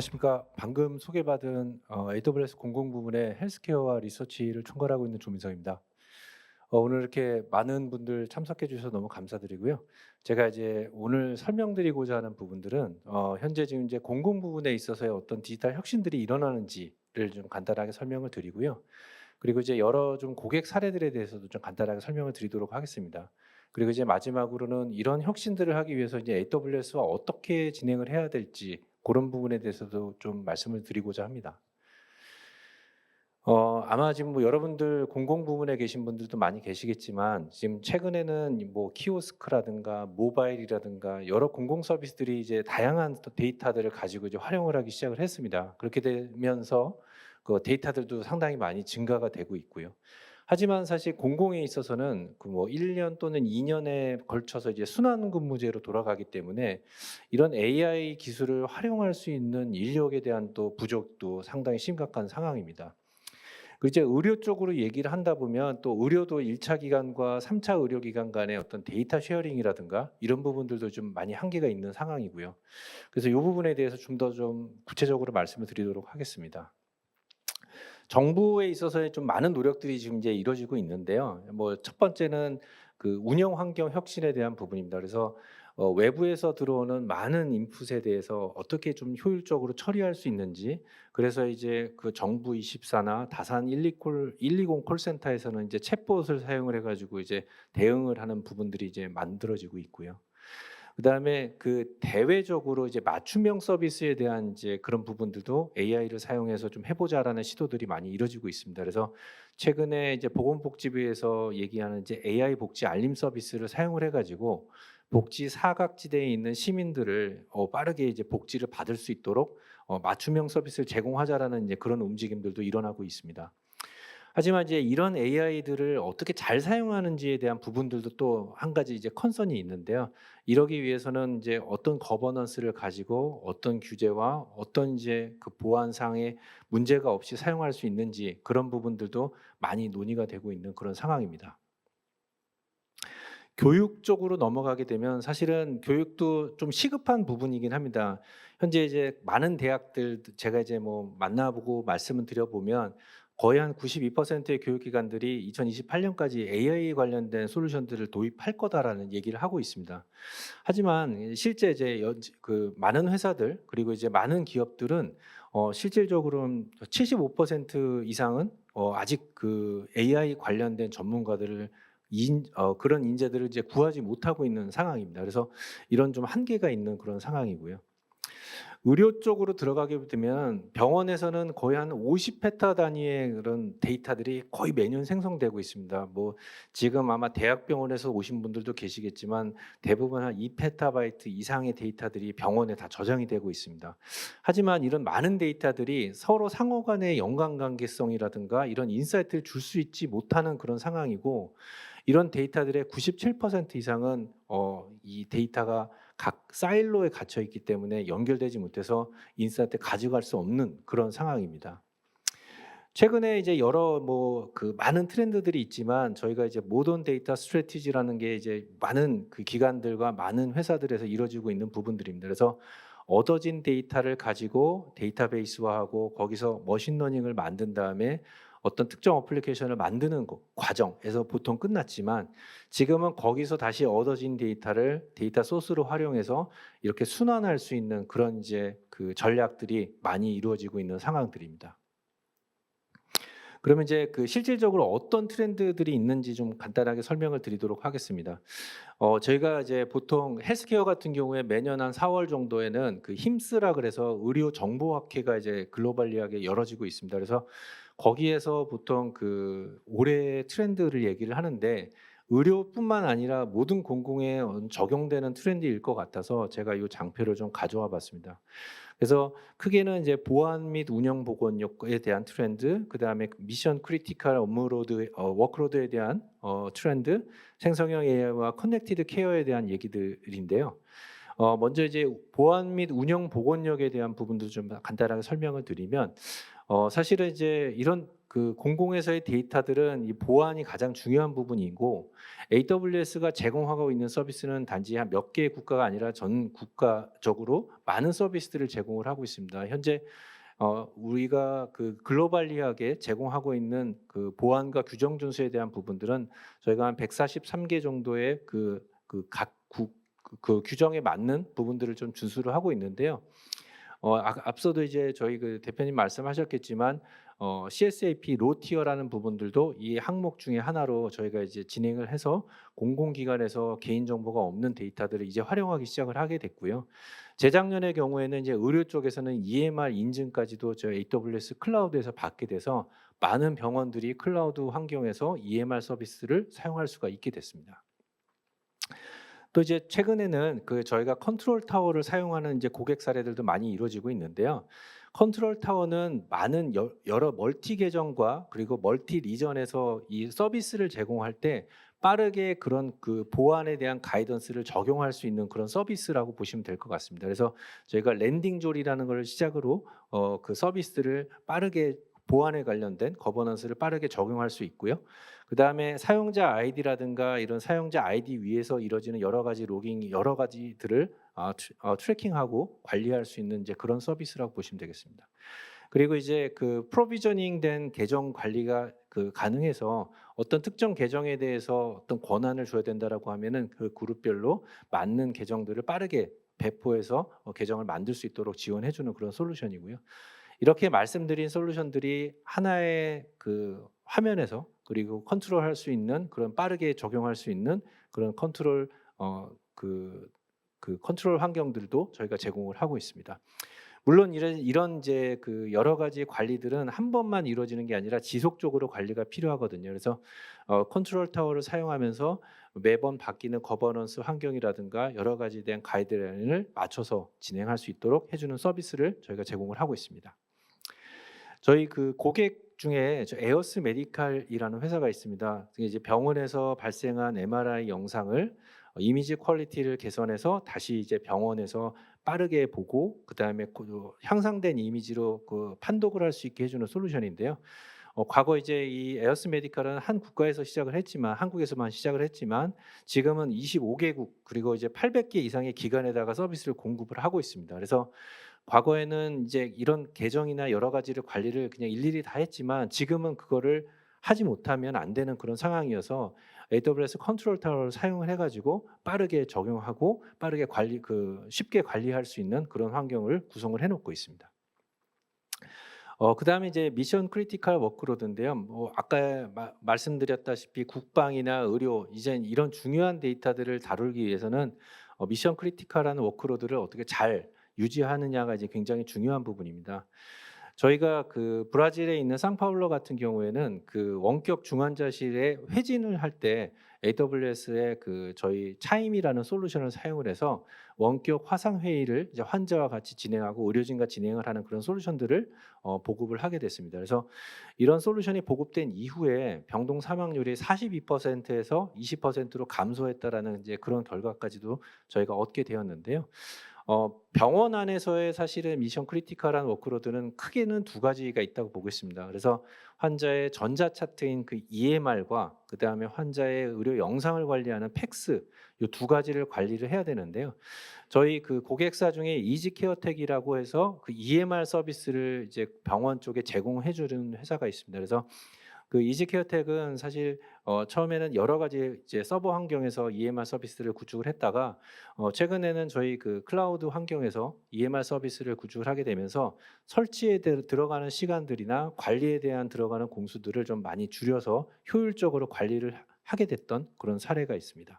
안녕하십니까. 방금 소개받은 AWS 공공 부문의 헬스케어와 리서치를 총괄하고 있는 조민성입니다. 오늘 이렇게 많은 분들 참석해 주셔서 너무 감사드리고요. 제가 이제 오늘 설명드리고자 하는 부분들은 현재 지금 이제 공공 부문에 있어서의 어떤 디지털 혁신들이 일어나는지를 좀 간단하게 설명을 드리고요. 그리고 이제 여러 좀 고객 사례들에 대해서도 좀 간단하게 설명을 드리도록 하겠습니다. 그리고 이제 마지막으로는 이런 혁신들을 하기 위해서 이제 AWS와 어떻게 진행을 해야 될지 그런 부분에 대해서도 좀 말씀을 드리고자 합니다. 아마 지금 뭐 여러분들 공공 부문에 계신 분들도 많이 계시겠지만 지금 최근에는 뭐 키오스크라든가 모바일이라든가 여러 공공 서비스들이 이제 다양한 또 데이터들을 가지고 이제 활용을 하기 시작을 했습니다. 그렇게 되면서 그 데이터들도 상당히 많이 증가가 되고 있고요. 하지만 사실 공공에 있어서는 그 뭐 1년 또는 2년에 걸쳐서 이제 순환 근무제로 돌아가기 때문에 이런 AI 기술을 활용할 수 있는 인력에 대한 또 부족도 상당히 심각한 상황입니다. 그 이제 의료 쪽으로 얘기를 한다 보면 또 의료도 1차 기관과 3차 의료기관 간의 어떤 데이터 쉐어링이라든가 이런 부분들도 좀 많이 한계가 있는 상황이고요. 그래서 이 부분에 대해서 좀 더 좀 구체적으로 말씀을 드리도록 하겠습니다. 정부에 있어서의 좀 많은 노력들이 지금 이제 이루어지고 있는데요. 뭐 첫 번째는 그 운영 환경 혁신에 대한 부분입니다. 그래서 외부에서 들어오는 많은 인풋에 대해서 어떻게 좀 효율적으로 처리할 수 있는지, 그래서 이제 그 정부 24나 다산 120 콜센터에서는 이제 챗봇을 사용을 해 가지고 이제 대응을 하는 부분들이 이제 만들어지고 있고요. 그다음에 그 대외적으로 이제 맞춤형 서비스에 대한 이제 그런 부분들도 AI를 사용해서 좀 해 보자라는 시도들이 많이 이루어지고 있습니다. 그래서 최근에 이제 보건복지부에서 얘기하는 이제 AI 복지 알림 서비스를 사용을 해 가지고 복지 사각지대에 있는 시민들을 빠르게 이제 복지를 받을 수 있도록 맞춤형 서비스를 제공하자라는 이제 그런 움직임들도 일어나고 있습니다. 하지만 이제 이런 AI들을 어떻게 잘 사용하는지에 대한 부분들도 또 한 가지 이제 컨선이 있는데요. 이러기 위해서는 이제 어떤 거버넌스를 가지고 어떤 규제와 어떤 이제 그 보안상의 문제가 없이 사용할 수 있는지 그런 부분들도 많이 논의가 되고 있는 그런 상황입니다. 교육 쪽으로 넘어가게 되면 사실은 교육도 좀 시급한 부분이긴 합니다. 현재 이제 많은 대학들 제가 이제 뭐 만나보고 말씀을 드려보면 거의 한 92%의 교육기관들이 2028년까지 AI 관련된 솔루션들을 도입할 거다라는 얘기를 하고 있습니다. 하지만 실제 이제 그 많은 회사들 그리고 이제 많은 기업들은 실질적으로는 75% 이상은 아직 그 AI 관련된 전문가들을 그런 인재들을 이제 구하지 못하고 있는 상황입니다. 그래서 이런 좀 한계가 있는 그런 상황이고요. 의료 쪽으로 들어가게 되면 병원에서는 거의 한 50 페타 단위의 그런 데이터들이 거의 매년 생성되고 있습니다. 뭐 지금 아마 대학병원에서 오신 분들도 계시겠지만 대부분 한 2 페타바이트 이상의 데이터들이 병원에 다 저장이 되고 있습니다. 하지만 이런 많은 데이터들이 서로 상호 간의 연관관계성이라든가 이런 인사이트를 줄 수 있지 못하는 그런 상황이고, 이런 데이터들의 97% 이상은 이 데이터가 각 사일로에 갇혀 있기 때문에 연결되지 못해서 인사이트 가져갈 수 없는 그런 상황입니다. 최근에 이제 여러 뭐 그 많은 트렌드들이 있지만 저희가 이제 모던 데이터 스트래티지라는 게 이제 많은 그 기관들과 많은 회사들에서 이루어지고 있는 부분들입니다. 그래서 얻어진 데이터를 가지고 데이터베이스화하고 거기서 머신러닝을 만든 다음에 어떤 특정 어플리케이션을 만드는 과정에서 보통 끝났지만, 지금은 거기서 다시 얻어진 데이터를 데이터 소스로 활용해서 이렇게 순환할 수 있는 그런 이제 그 전략들이 많이 이루어지고 있는 상황들입니다. 그러면 이제 그 실질적으로 어떤 트렌드들이 있는지 좀 간단하게 설명을 드리도록 하겠습니다. 저희가 이제 보통 헬스케어 같은 경우에 매년 한 4월 정도에는 그 힘스라 그래서 의료 정보학회가 이제 글로벌리하게 열어지고 있습니다. 그래서 거기에서 보통 그 올해 트렌드를 얘기를 하는데, 의료뿐만 아니라 모든 공공에 적용되는 트렌드일 것 같아서 제가 이 장표를 좀 가져와 봤습니다. 그래서 크게는 이제 보안 및 운영 보건력에 대한 트렌드, 그다음에 미션 크리티컬 업무로드 워크로드에 대한 트렌드, 생성형 AI와 커넥티드 케어에 대한 얘기들인데요. 먼저 이제 보안 및 운영 보건력에 대한 부분도 좀 간단하게 설명을 드리면, 사실은 이제 이런 그 공공에서의 데이터들은 이 보안이 가장 중요한 부분이고 AWS가 제공하고 있는 서비스는 단지 한 몇 개의 국가가 아니라 전 국가적으로 많은 서비스들을 제공을 하고 있습니다. 현재 우리가 그 글로벌리하게 제공하고 있는 그 보안과 규정 준수에 대한 부분들은 저희가 한 143개 정도의 각국 그 규정에 맞는 부분들을 좀 준수를 하고 있는데요. 앞서도 이제 저희 그 대표님 말씀하셨겠지만 CSAP 로티어라는 부분들도 이 항목 중에 하나로 저희가 이제 진행을 해서 공공기관에서 개인 정보가 없는 데이터들을 이제 활용하기 시작을 하게 됐고요. 재작년의 경우에는 이제 의료 쪽에서는 EMR 인증까지도 저희 AWS 클라우드에서 받게 돼서 많은 병원들이 클라우드 환경에서 EMR 서비스를 사용할 수가 있게 됐습니다. 또 이제 최근에는 그 저희가 컨트롤 타워를 사용하는 이제 고객 사례들도 많이 이루어지고 있는데요. 컨트롤 타워는 많은 여러 멀티 계정과 그리고 멀티 리전에서 이 서비스를 제공할 때 빠르게 그런 그 보안에 대한 가이던스를 적용할 수 있는 그런 서비스라고 보시면 될 것 같습니다. 그래서 저희가 랜딩졸이라는 걸 시작으로 그 서비스를 빠르게 보안에 관련된 거버넌스를 빠르게 적용할 수 있고요. 그다음에 사용자 아이디라든가 이런 사용자 아이디 위에서 이루어지는 여러 가지 로깅 여러 가지들을 트래킹하고 관리할 수 있는 이제 그런 서비스라고 보시면 되겠습니다. 그리고 이제 그 프로비저닝된 계정 관리가 그 가능해서 어떤 특정 계정에 대해서 어떤 권한을 줘야 된다라고 하면은 그 그룹별로 맞는 계정들을 빠르게 배포해서 계정을 만들 수 있도록 지원해 주는 그런 솔루션이고요. 이렇게 말씀드린 솔루션들이 하나의 그 화면에서 그리고 컨트롤할 수 있는 그런 빠르게 적용할 수 있는 그런 컨트롤 그 컨트롤 환경들도 저희가 제공을 하고 있습니다. 물론 이런 이제 그 여러 가지 관리들은 한 번만 이루어지는 게 아니라 지속적으로 관리가 필요하거든요. 그래서 컨트롤 타워를 사용하면서 매번 바뀌는 거버넌스 환경이라든가 여러 가지에 대한 가이드라인을 맞춰서 진행할 수 있도록 해주는 서비스를 저희가 제공을 하고 있습니다. 저희 그 고객 중에 에어스 메디칼이라는 회사가 있습니다. 이제 병원에서 발생한 MRI 영상을 이미지 퀄리티를 개선해서 다시 이제 병원에서 빠르게 보고 그다음에 향상된 이미지로 그 판독을 할 수 있게 해주는 솔루션인데요. 과거 이제 이 에어스 메디칼은 한 국가에서 시작을 했지만 한국에서만 시작을 했지만 지금은 25개국 그리고 이제 800개 이상의 기관에다가 서비스를 공급을 하고 있습니다. 그래서 과거에는 이제 이런 계정이나 여러 가지를 관리를 그냥 일일이 다 했지만 지금은 그거를 하지 못하면 안 되는 그런 상황이어서 AWS 컨트롤 타워를 사용을 해가지고 빠르게 적용하고 빠르게 쉽게 관리할 수 있는 그런 환경을 구성을 해놓고 있습니다. 그다음에 이제 미션 크리티컬 워크로드인데요. 뭐 아까 말씀드렸다시피 국방이나 의료 이제 이런 중요한 데이터들을 다루기 위해서는 미션 크리티컬한 워크로드를 어떻게 잘 유지하느냐가 이제 굉장히 중요한 부분입니다. 저희가 그 브라질에 있는 상파울로 같은 경우에는 그 원격 중환자실에 회진을 할 때 AWS의 그 저희 차임이라는 솔루션을 사용을 해서 원격 화상 회의를 이제 환자와 같이 진행하고 의료진과 진행을 하는 그런 솔루션들을 보급을 하게 됐습니다. 그래서 이런 솔루션이 보급된 이후에 병동 사망률이 42%에서 20%로 감소했다라는 이제 그런 결과까지도 저희가 얻게 되었는데요. 병원 안에서의 사실은 미션 크리티컬한 워크로드는 크게는 두 가지가 있다고 보고 있습니다. 그래서 환자의 전자 차트인 그 EMR과 그다음에 환자의 의료 영상을 관리하는 팩스 이 두 가지를 관리를 해야 되는데요. 저희 그 고객사 중에 이지케어텍이라고 해서 그 EMR 서비스를 이제 병원 쪽에 제공해 주는 회사가 있습니다. 그래서 그 이지케어텍은 사실 처음에는 여러 가지 이제 서버 환경에서 EMR 서비스를 구축을 했다가 최근에는 저희 그 클라우드 환경에서 EMR 서비스를 구축을 하게 되면서 설치에 들어가는 시간들이나 관리에 대한 들어가는 공수들을 좀 많이 줄여서 효율적으로 관리를 하게 됐던 그런 사례가 있습니다.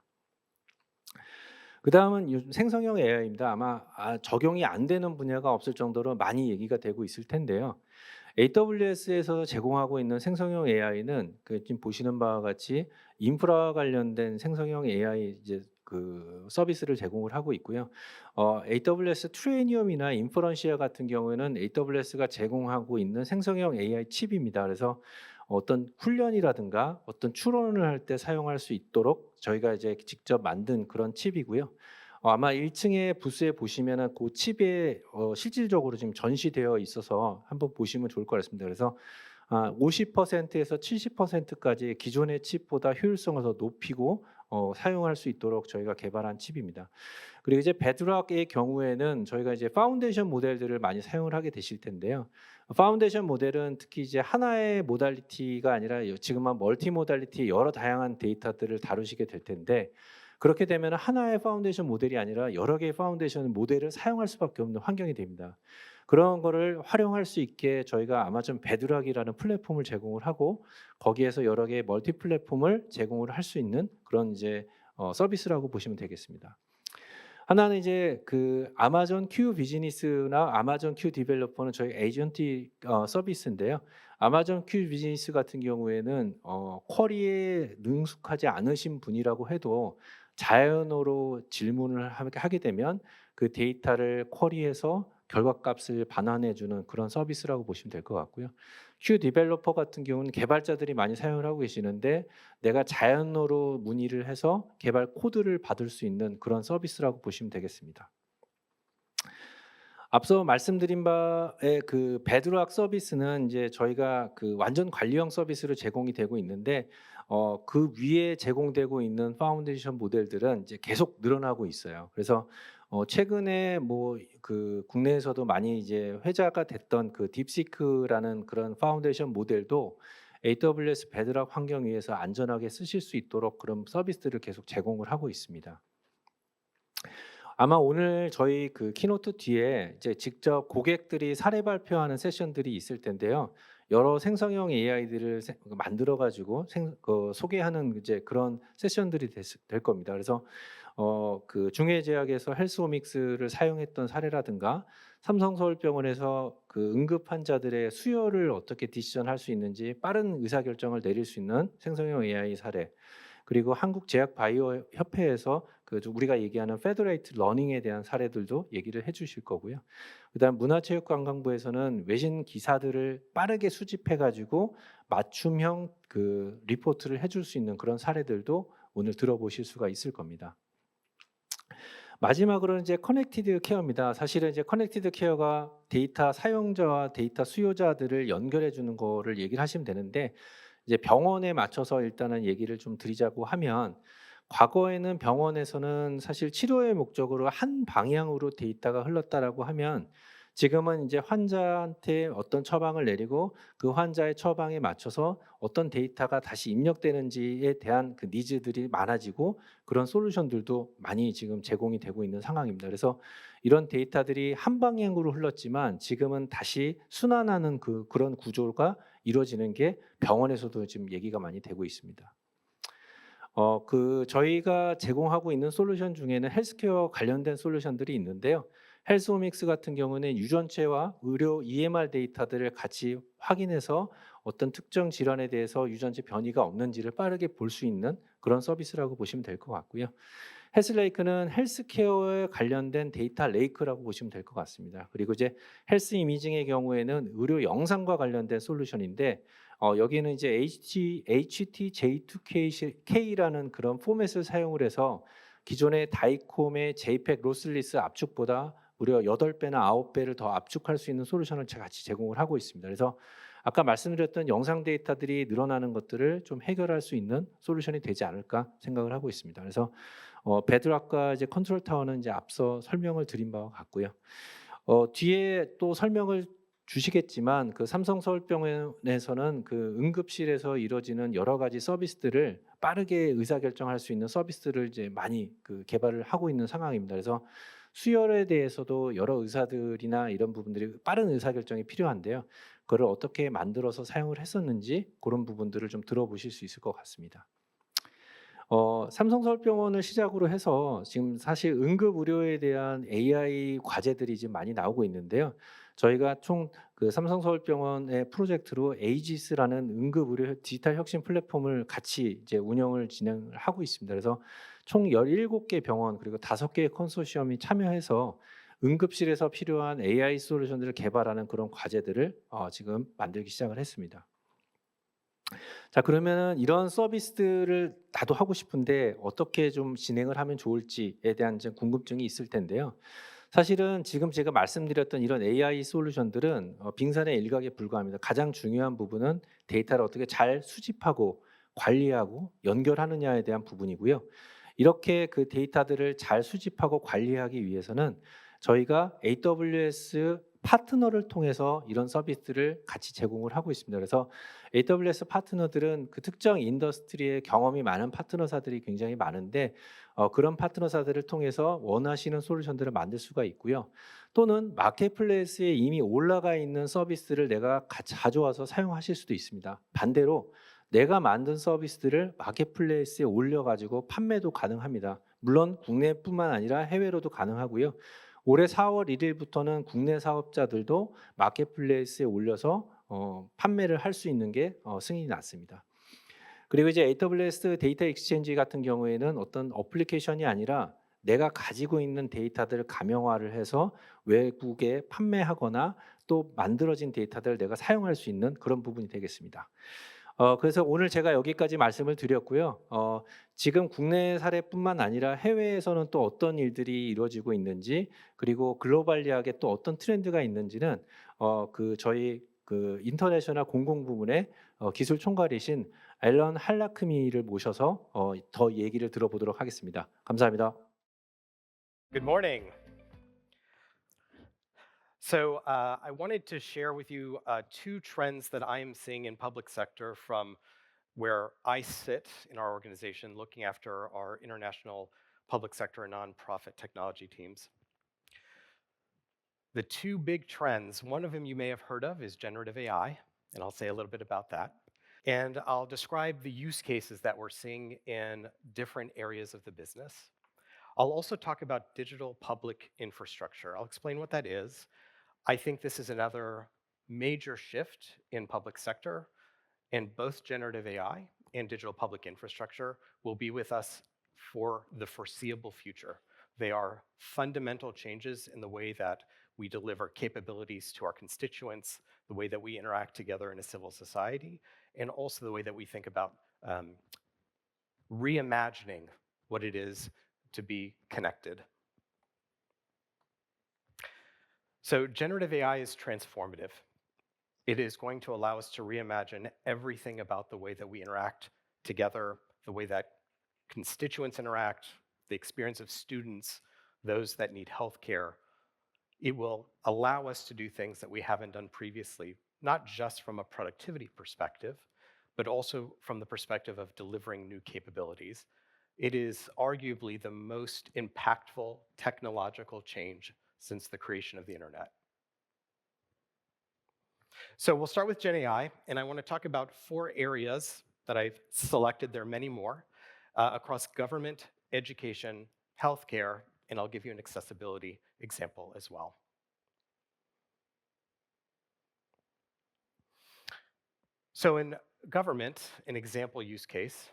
그 다음은 요즘 생성형 AI입니다. 아마 적용이 안 되는 분야가 없을 정도로 많이 얘기가 되고 있을 텐데요. AWS에서 제공하고 있는 생성형 AI는 그 지금 보시는 바와 같이 인프라 관련된 생성형 AI 이제 그 서비스를 제공을 하고 있고요. AWS 트레이니엄이나 인퍼런시아 같은 경우에는 AWS가 제공하고 있는 생성형 AI 칩입니다. 그래서 어떤 훈련이라든가 어떤 추론을 할 때 사용할 수 있도록 저희가 이제 직접 만든 그런 칩이고요. 아마 1층에 부스에 보시면은 그 칩에 실질적으로 지금 전시되어 있어서 한번 보시면 좋을 것 같습니다. 그래서 50%에서 70%까지 기존의 칩보다 효율성을 더 높이고 사용할 수 있도록 저희가 개발한 칩입니다. 그리고 이제 베드락의 경우에는 저희가 이제 파운데이션 모델들을 많이 사용을 하게 되실 텐데요. 파운데이션 모델은 특히 이제 하나의 모달리티가 아니라 지금은 멀티 모달리티 여러 다양한 데이터들을 다루시게 될 텐데, 그렇게 되면 하나의 파운데이션 모델이 아니라 여러 개의 파운데이션 모델을 사용할 수밖에 없는 환경이 됩니다. 그런 거를 활용할 수 있게 저희가 아마존 베드락이라는 플랫폼을 제공을 하고, 거기에서 여러 개의 멀티 플랫폼을 제공을 할 수 있는 그런 이제 서비스라고 보시면 되겠습니다. 하나는 이제 그 아마존 큐 비즈니스나 아마존 큐 디벨로퍼는 저희 에이전티 서비스인데요. 아마존 큐 비즈니스 같은 경우에는 쿼리에 능숙하지 않으신 분이라고 해도 자연어로 질문을 하게 되면 그 데이터를 쿼리해서 결과값을 반환해 주는 그런 서비스라고 보시면 될 것 같고요. 큐 디벨로퍼 같은 경우는 개발자들이 많이 사용을 하고 계시는데, 내가 자연어로 문의를 해서 개발 코드를 받을 수 있는 그런 서비스라고 보시면 되겠습니다. 앞서 말씀드린 바의 그 베드락 서비스는 이제 저희가 그 완전 관리형 서비스로 제공이 되고 있는데, 그 위에 제공되고 있는 파운데이션 모델들은 이제 계속 늘어나고 있어요. 그래서 최근에 뭐 그 국내에서도 많이 이제 회자가 됐던 그 딥시크라는 그런 파운데이션 모델도 AWS 베드락 환경 위에서 안전하게 쓰실 수 있도록 그런 서비스들을 계속 제공을 하고 있습니다. 아마 오늘 저희 그 키노트 뒤에 이제 직접 고객들이 사례 발표하는 세션들이 있을 텐데요. 여러 생성형 AI들을 만들어 가지고 소개하는 이제 그런 세션들이 될 겁니다. 그래서 그 중해제약에서 헬스오믹스를 사용했던 사례라든가, 삼성서울병원에서 그 응급 환자들의 수요를 어떻게 디시전할 수 있는지 빠른 의사결정을 내릴 수 있는 생성형 AI 사례, 그리고 한국제약바이오협회에서 그 우리가 얘기하는 페더레이트 러닝에 대한 사례들도 얘기를 해주실 거고요. 그다음 문화체육관광부에서는 외신 기사들을 빠르게 수집해 가지고 맞춤형 그 리포트를 해줄 수 있는 그런 사례들도 오늘 들어보실 수가 있을 겁니다. 마지막으로는 이제 커넥티드 케어입니다. 사실은 이제 커넥티드 케어가 데이터 사용자와 데이터 수요자들을 연결해 주는 거를 얘기를 하시면 되는데, 이제 병원에 맞춰서 일단은 얘기를 좀 드리자고 하면, 과거에는 병원에서는 사실 치료의 목적으로 한 방향으로 데이터가 흘렀다라고 하면, 지금은 이제 환자한테 어떤 처방을 내리고 그 환자의 처방에 맞춰서 어떤 데이터가 다시 입력되는지에 대한 그 니즈들이 많아지고, 그런 솔루션들도 많이 지금 제공이 되고 있는 상황입니다. 그래서 이런 데이터들이 한 방향으로 흘렀지만 지금은 다시 순환하는 그런 구조가 이루어지는 게 병원에서도 지금 얘기가 많이 되고 있습니다. 그 저희가 제공하고 있는 솔루션 중에는 헬스케어 관련된 솔루션들이 있는데요. 헬스오믹스 같은 경우는 유전체와 의료 EMR 데이터들을 같이 확인해서 어떤 특정 질환에 대해서 유전체 변이가 없는지를 빠르게 볼 수 있는 그런 서비스라고 보시면 될 것 같고요. 헬스레이크는 헬스케어에 관련된 데이터 레이크라고 보시면 될 것 같습니다. 그리고 이제 헬스 이미징의 경우에는 의료 영상과 관련된 솔루션인데, 여기는 이제 HTJ2K라는 그런 포맷을 사용을 해서 기존의 다이콤의 JPEG 로스리스 압축보다 무려 8배나 9배를 더 압축할 수 있는 솔루션을 같이 제공을 하고 있습니다. 그래서 아까 말씀드렸던 영상 데이터들이 늘어나는 것들을 좀 해결할 수 있는 솔루션이 되지 않을까 생각을 하고 있습니다. 그래서 베드락과 이제 컨트롤 타워는 이제 앞서 설명을 드린 바와 같고요. 뒤에 또 설명을 주시겠지만 그 삼성서울병원에서는 그 응급실에서 이루어지는 여러 가지 서비스들을 빠르게 의사결정할 수 있는 서비스들을 이제 많이 그 개발을 하고 있는 상황입니다. 그래서 수혈에 대해서도 여러 의사들이나 이런 부분들이 빠른 의사결정이 필요한데요. 그걸 어떻게 만들어서 사용을 했었는지 그런 부분들을 좀 들어보실 수 있을 것 같습니다. 삼성서울병원을 시작으로 해서 지금 사실 응급 의료에 대한 AI 과제들이 지금 많이 나오고 있는데요. 저희가 총 그 삼성서울병원의 프로젝트로 에이지스라는 응급 의료 디지털 혁신 플랫폼을 같이 이제 운영을 진행을 하고 있습니다. 그래서 총 17개 병원 그리고 5개의 컨소시엄이 참여해서 응급실에서 필요한 AI 솔루션들을 개발하는 그런 과제들을 지금 만들기 시작을 했습니다. 자, 그러면은 이런 서비스들을 나도 하고 싶은데 어떻게 좀 진행을 하면 좋을지에 대한 이제 궁금증이 있을 텐데요. 사실은 지금 제가 말씀드렸던 이런 AI 솔루션들은 빙산의 일각에 불과합니다. 가장 중요한 부분은 데이터를 어떻게 잘 수집하고 관리하고 연결하느냐에 대한 부분이고요. 이렇게 그 데이터들을 잘 수집하고 관리하기 위해서는 저희가 AWS 파트너를 통해서 이런 서비스를 같이 제공을 하고 있습니다. 그래서 AWS 파트너들은 그 특정 인더스트리에 경험이 많은 파트너사들이 굉장히 많은데 그런 파트너사들을 통해서 원하시는 솔루션들을 만들 수가 있고요. 또는 마켓플레이스에 이미 올라가 있는 서비스를 내가 가져와서 사용하실 수도 있습니다. 반대로 내가 만든 서비스들을 마켓플레이스에 올려가지고 판매도 가능합니다. 물론 국내뿐만 아니라 해외로도 가능하고요. 올해 4월 1일부터는 국내 사업자들도 마켓플레이스에 올려서 판매를 할 수 있는 게 승인이 났습니다. 그리고 이제 AWS 데이터 익스체인지 같은 경우에는 어떤 어플리케이션이 아니라 내가 가지고 있는 데이터들을 가명화를 해서 외국에 판매하거나 또 만들어진 데이터들을 내가 사용할 수 있는 그런 부분이 되겠습니다. 그래서 오늘 제가 여기까지 말씀을 드렸고요. 지금 국내 사례뿐만 아니라 해외에서는 또 어떤 일들이 이루어지고 있는지, 그리고 글로벌리하게 또 어떤 트렌드가 있는지는 그 저희 그 인터내셔널 공공 부문의 기술 총괄이신 앨런 할라크미를 모셔서 더 얘기를 들어보도록 하겠습니다. 감사합니다. Good morning. So I wanted to share with you two trends that I am seeing in public sector from where I sit in our organization, looking after our international public sector and nonprofit technology teams. The two big trends, one of them you may have heard of is generative AI, and I'll say a little bit about that. And I'll describe the use cases that we're seeing in different areas of the business. I'll also talk about digital public infrastructure. I'll explain what that is. I think this is another major shift in public sector, and both generative AI and digital public infrastructure will be with us for the foreseeable future. They are fundamental changes in the way that we deliver capabilities to our constituents, the way that we interact together in a civil society, and also the way that we think about reimagining what it is to be connected. So generative AI is transformative. It is going to allow us to reimagine everything about the way that we interact together, the way that constituents interact, the experience of students, those that need healthcare. It will allow us to do things that we haven't done previously, not just from a productivity perspective, but also from the perspective of delivering new capabilities. It is arguably the most impactful technological change since the creation of the internet. So we'll start with Gen AI, and I want to talk about 4 areas that I've selected. There are many more across government, education, healthcare, and I'll give you an accessibility example as well. So in government, an example use case,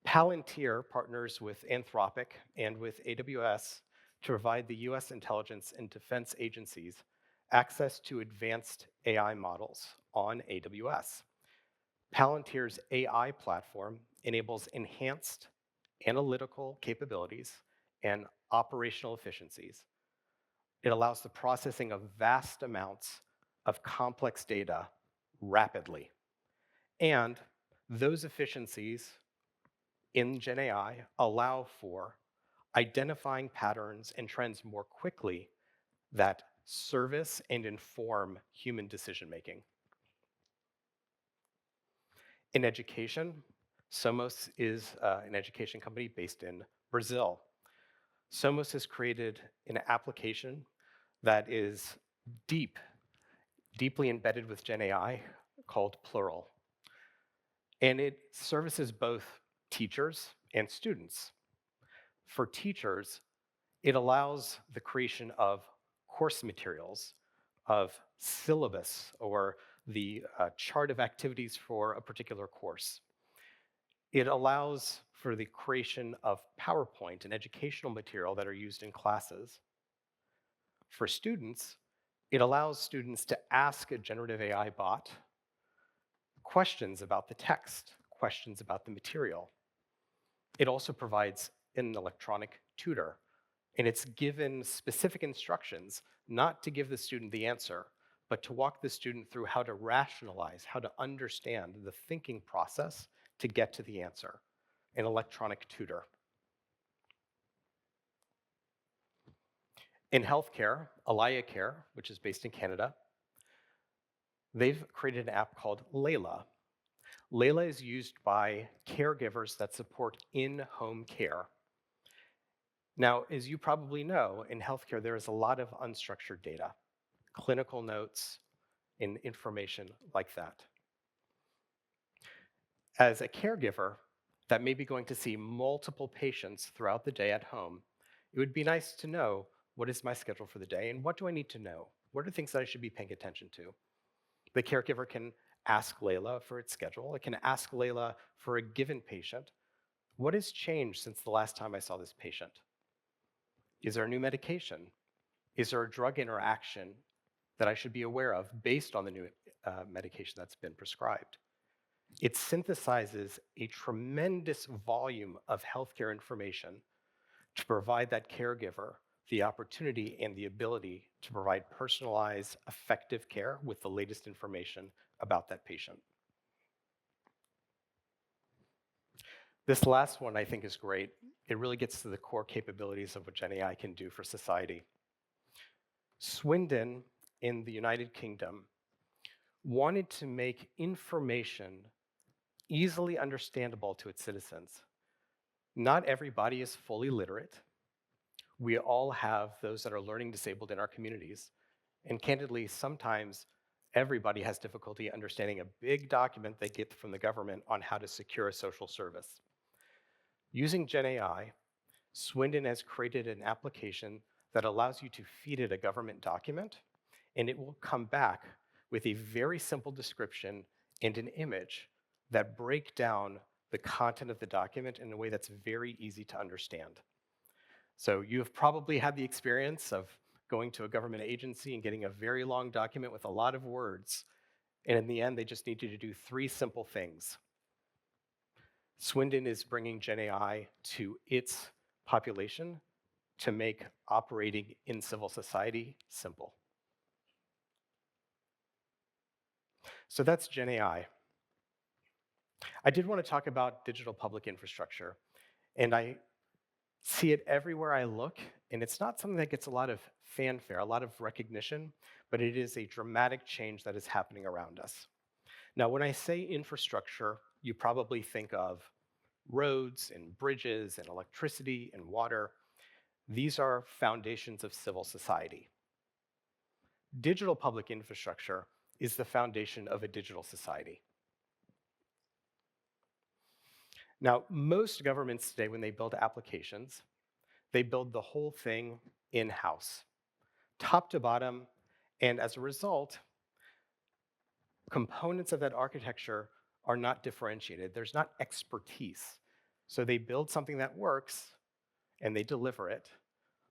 Palantir partners with Anthropic and with AWS to provide the US intelligence and defense agencies access to advanced AI models on AWS. Palantir's AI platform enables enhanced analytical capabilities and operational efficiencies. It allows the processing of vast amounts of complex data rapidly. And those efficiencies in Gen AI allow for identifying patterns and trends more quickly that service and inform human decision-making. In education, Somos is an education company based in Brazil. Somos has created an application that is deeply embedded with Gen AI called Plural. And it services both teachers and students. For teachers, it allows the creation of course materials, of syllabus, or the chart of activities for a particular course. It allows for the creation of PowerPoint and educational material that are used in classes. For students, it allows students to ask a generative AI bot questions about the text, questions about the material. It also provides an electronic tutor And it's given specific instructions not to give the student the answer, but to walk the student through how to rationalize, how to understand the thinking process to get to the answer, an electronic tutor. In healthcare, Alaya Care, which is based in Canada, they've created an app called Layla. Layla is used by caregivers that support in-home care. Now, as you probably know, in healthcare, there is a lot of unstructured data, clinical notes, and information like that. As a caregiver that may be going to see multiple patients throughout the day at home, it would be nice to know, what is my schedule for the day and what do I need to know? What are things that I should be paying attention to? The caregiver can ask Layla for its schedule. It can ask Layla for a given patient, what has changed since the last time I saw this patient? Is there a new medication? Is there a drug interaction that I should be aware of based on the new medication that's been prescribed? It synthesizes a tremendous volume of healthcare information to provide that caregiver the opportunity and the ability to provide personalized, effective care with the latest information about that patient. This last one I think is great. It really gets to the core capabilities of what GenAI can do for society. Swindon in the United Kingdom wanted to make information easily understandable to its citizens. Not everybody is fully literate. We all have those that are learning disabled in our communities. And candidly, sometimes everybody has difficulty understanding a big document they get from the government on how to secure a social service. Using GenAI, Swindon has created an application that allows you to feed it a government document, and it will come back with a very simple description and an image that break down the content of the document in a way that's very easy to understand. So you have probably had the experience of going to a government agency and getting a very long document with a lot of words, and in the end, they just need you to do 3 simple things. Swindon is bringing GenAI to its population to make operating in civil society simple. So that's GenAI. I did want to talk about digital public infrastructure, and I see it everywhere I look, and it's not something that gets a lot of fanfare, a lot of recognition, but it is a dramatic change that is happening around us. Now, when I say infrastructure, you probably think of roads and bridges and electricity and water. These are foundations of civil society. Digital public infrastructure is the foundation of a digital society. Now, most governments today, when they build applications, they build the whole thing in-house, top to bottom, and as a result, components of that architecture are not differentiated. There's not expertise. So they build something that works, and they deliver it,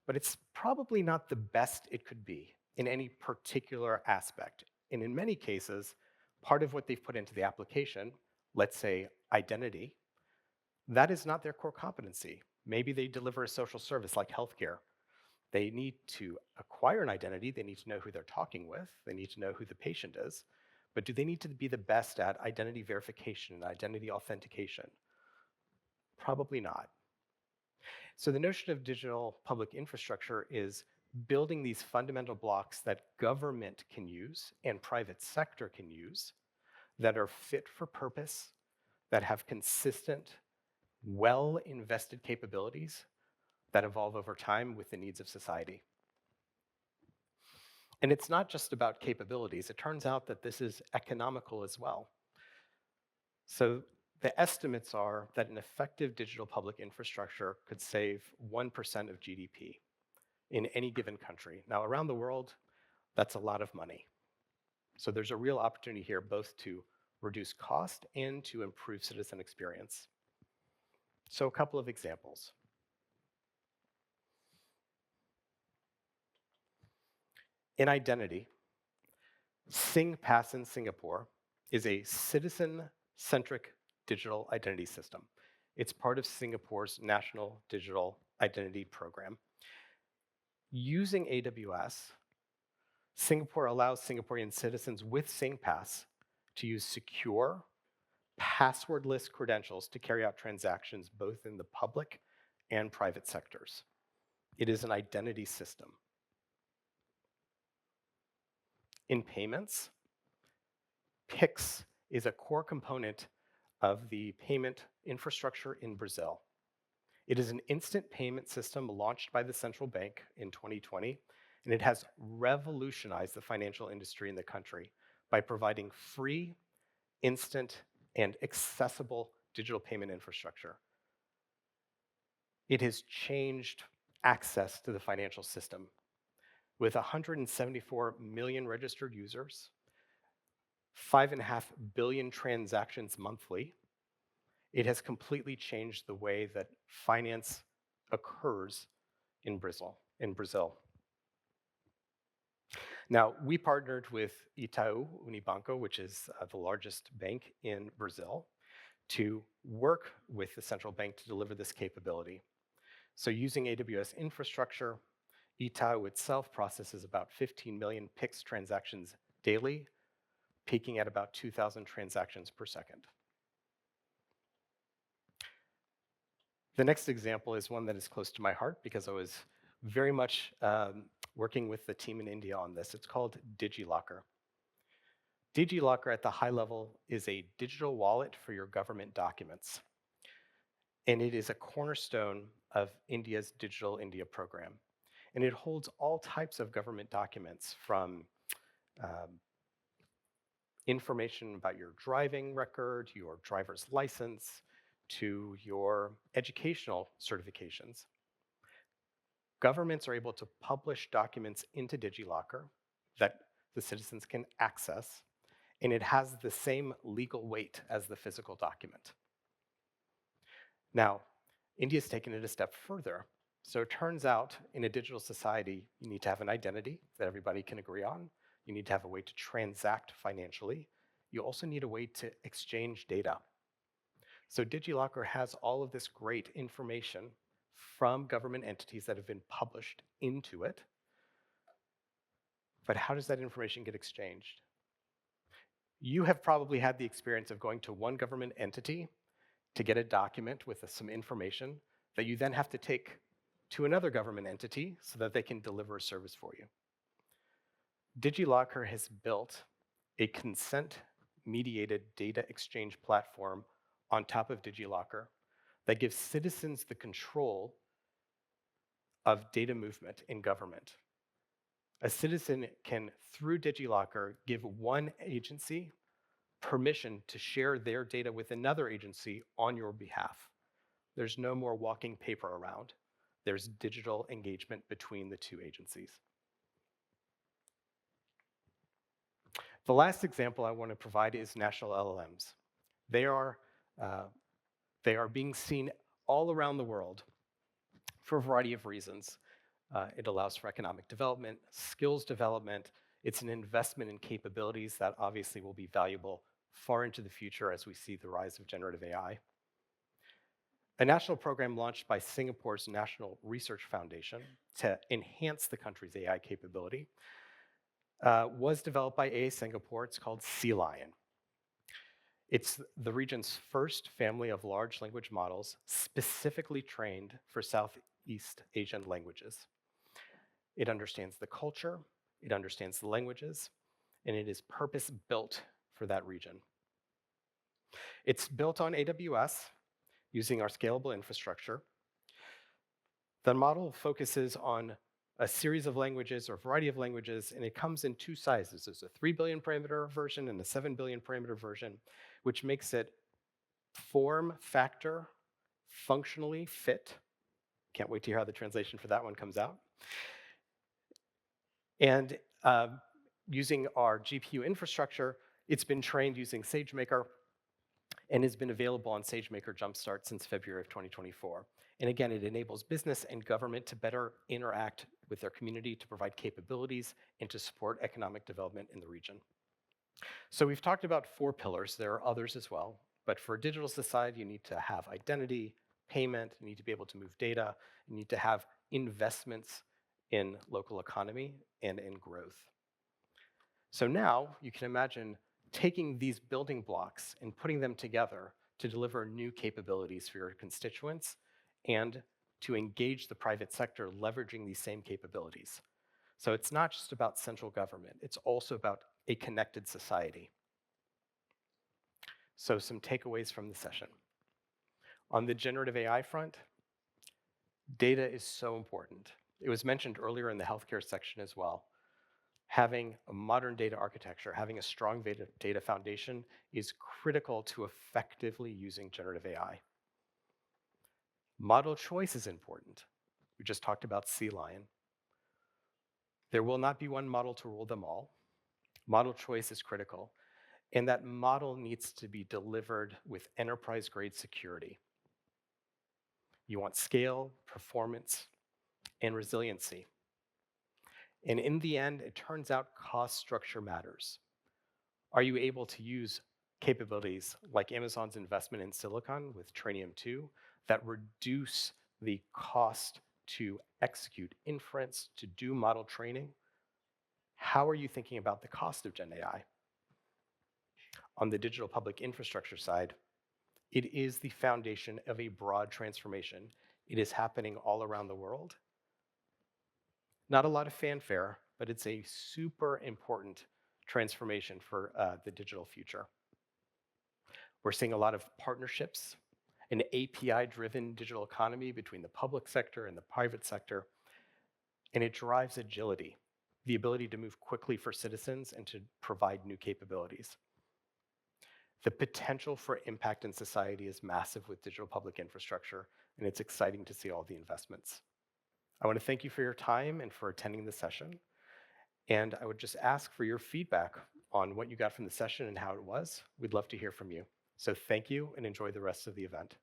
but it's probably not the best it could be in any particular aspect. And in many cases, part of what they've put into the application, let's say identity, that is not their core competency. Maybe they deliver a social service like healthcare. They need to acquire an identity. They need to know who they're talking with. They need to know who the patient is. But do they need to be the best at identity verification and identity authentication? Probably not. So the notion of digital public infrastructure is building these fundamental blocks that government can use and private sector can use that are fit for purpose, that have consistent, well-invested capabilities that evolve over time with the needs of society. And it's not just about capabilities. It turns out that this is economical as well. So the estimates are that an effective digital public infrastructure could save 1% of GDP in any given country. Now, around the world, that's a lot of money. So there's a real opportunity here both to reduce cost and to improve citizen experience. So a couple of examples. In identity, SingPass in Singapore is a citizen-centric digital identity system. It's part of Singapore's National Digital Identity Program. Using AWS, Singapore allows Singaporean citizens with SingPass to use secure, passwordless credentials to carry out transactions both in the public and private sectors. It is an identity system. In payments, Pix is a core component of the payment infrastructure in Brazil. It is an instant payment system launched by the central bank in 2020, and it has revolutionized the financial industry in the country by providing free, instant, and accessible digital payment infrastructure. It has changed access to the financial system. With 174 million registered users, 5.5 billion transactions monthly, it has completely changed the way that finance occurs in Brazil. Now, we partnered with Itaú Unibanco, which is the largest bank in Brazil, to work with the central bank to deliver this capability. So using AWS infrastructure, Itaú itself processes about 15 million Pix transactions daily, peaking at about 2,000 transactions per second. The next example is one that is close to my heart because I was very much working with the team in India on this. It's called DigiLocker. DigiLocker at the high level is a digital wallet for your government documents. And it is a cornerstone of India's Digital India program. And it holds all types of government documents from information about your driving record, your driver's license, to your educational certifications. Governments are able to publish documents into DigiLocker that the citizens can access, and it has the same legal weight as the physical document. Now, India's taken it a step further. So it turns out in a digital society, you need to have an identity that everybody can agree on. You need to have a way to transact financially. You also need a way to exchange data. So DigiLocker has all of this great information from government entities that have been published into it. But how does that information get exchanged? You have probably had the experience of going to one government entity to get a document with some information that you then have to take to another government entity so that they can deliver a service for you. DigiLocker has built a consent-mediated data exchange platform on top of DigiLocker that gives citizens the control of data movement in government. A citizen can, through DigiLocker, give one agency permission to share their data with another agency on your behalf. There's no more walking paper around. There's digital engagement between the two agencies. The last example I want to provide is national LLMs. They are being seen all around the world for a variety of reasons. It allows for economic development, skills development. It's an investment in capabilities that obviously will be valuable far into the future as we see the rise of generative AI. A national program launched by Singapore's National Research Foundation to enhance the country's AI capability was developed by AA Singapore. It's called Sea Lion. It's the region's first family of large language models specifically trained for Southeast Asian languages. It understands the culture, it understands the languages, and it is purpose-built for that region. It's built on AWS using our scalable infrastructure. The model focuses on a series of languages or a variety of languages, and it comes in two sizes. There's a 3 billion parameter version and a 7 billion parameter version, which makes it form factor, functionally fit. Can't wait to hear how the translation for that one comes out. And using our GPU infrastructure, it's been trained using SageMaker and has been available on SageMaker Jumpstart since February of 2024. And again, it enables business and government to better interact with their community, to provide capabilities, and to support economic development in the region. So we've talked about 4 pillars. There are others as well. But for a digital society, you need to have identity, payment, you need to be able to move data, you need to have investments in local economy and in growth. So now you can imagine taking these building blocks and putting them together to deliver new capabilities for your constituents and to engage the private sector leveraging these same capabilities. So it's not just about central government, it's also about a connected society. So some takeaways from the session. On the generative AI front, data is so important. It was mentioned earlier in the healthcare section as well. Having a modern data architecture, having a strong data foundation is critical to effectively using generative AI. Model choice is important. We just talked about Sea Lion. There will not be one model to rule them all. Model choice is critical, and that model needs to be delivered with enterprise-grade security. You want scale, performance, and resiliency. And in the end, it turns out cost structure matters. Are you able to use capabilities like Amazon's investment in Silicon with Trainium2 that reduce the cost to execute inference, to do model training? How are you thinking about the cost of Gen AI? On the digital public infrastructure side, it is the foundation of a broad transformation. It is happening all around the world. Not a lot of fanfare, but it's a super important transformation for the digital future. We're seeing a lot of partnerships, an API-driven digital economy between the public sector and the private sector, and it drives agility, the ability to move quickly for citizens and to provide new capabilities. The potential for impact in society is massive with digital public infrastructure, and it's exciting to see all the investments. I want to thank you for your time and for attending the session. And I would just ask for your feedback on what you got from the session and how it was. We'd love to hear from you. So thank you and enjoy the rest of the event.